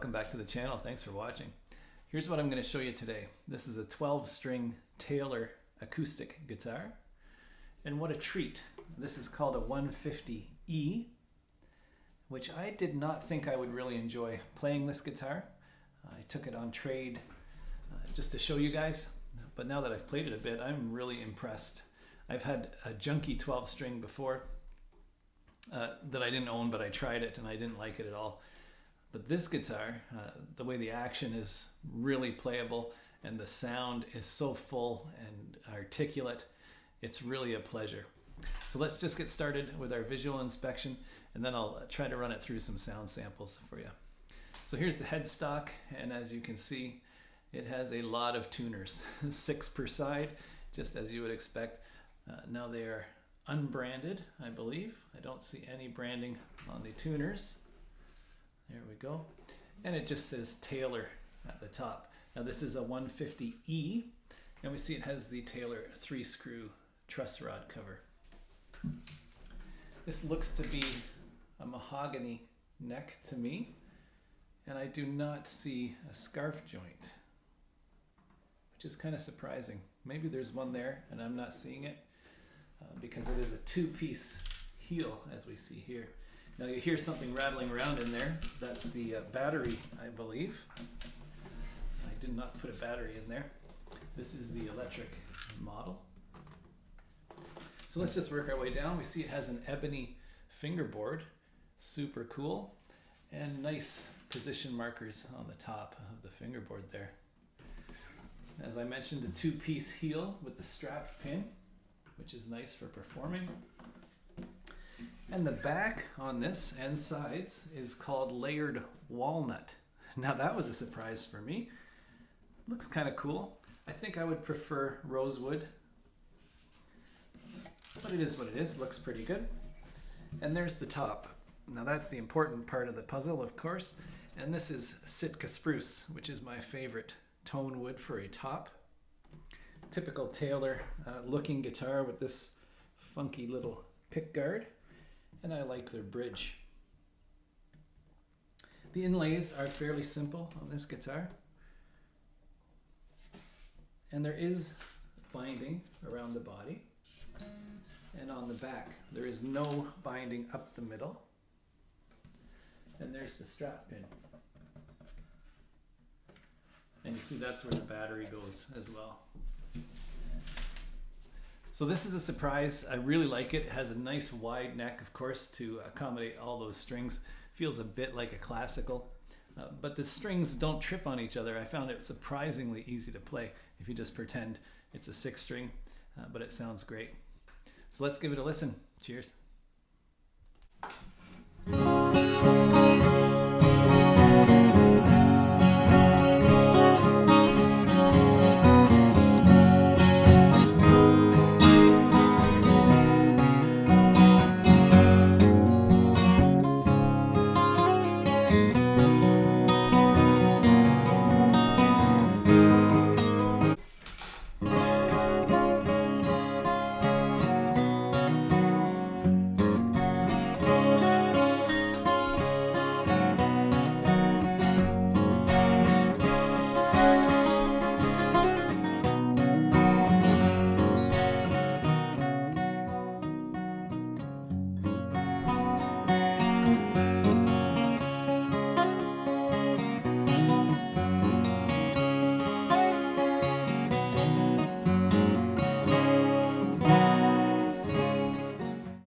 welcome back to the channel. Thanks for watching. Here's what I'm going to show you today. This is a 12-string Taylor acoustic guitar, and what a treat. This is called a 150E, which I did not think I would really enjoy playing this guitar. I took it on trade just to show you guys, but now that I've played it a bit, I'm really impressed. I've had a junky 12-string before that I didn't own, but I tried it and I didn't like it at all. But this guitar, the way the action is really playable and the sound is so full and articulate, it's really a pleasure. So let's just get started with our visual inspection, and then I'll try to run it through some sound samples for you. So here's the headstock, and as you can see, it has a lot of tuners, 6 per side, just as you would expect. Now they are unbranded, I believe. I don't see any branding on the tuners. There we go. And it just says Taylor at the top. Now this is a 150E, and we see it has the Taylor 3-screw truss rod cover. This looks to be a mahogany neck to me, and I do not see a scarf joint, which is kind of surprising. Maybe there's one there and I'm not seeing it because it is a 2-piece heel, as we see here. Now you hear something rattling around in there. That's the battery, I believe. I did not put a battery in there. This is the electric model. So let's just work our way down. We see it has an ebony fingerboard, super cool, and nice position markers on the top of the fingerboard there. As I mentioned, a 2-piece heel with the strapped pin, which is nice for performing. And the back on this and sides is called layered walnut. Now that was a surprise for me. Looks kind of cool. I think I would prefer rosewood, but it is what it is. Looks pretty good. And there's the top. Now that's the important part of the puzzle, of course. And this is Sitka spruce, which is my favorite tone wood for a top. Typical Taylor looking guitar with this funky little pick guard. And I like their bridge. The inlays are fairly simple on this guitar. And there is binding around the body. And on the back, there is no binding up the middle. And there's the strap pin. And you see that's where the battery goes as well. So this is a surprise. I really like it. It has a nice wide neck, of course, to accommodate all those strings. Feels a bit like a classical, but the strings don't trip on each other. I found it surprisingly easy to play if you just pretend it's a 6-string, but it sounds great. So let's give it a listen. Cheers.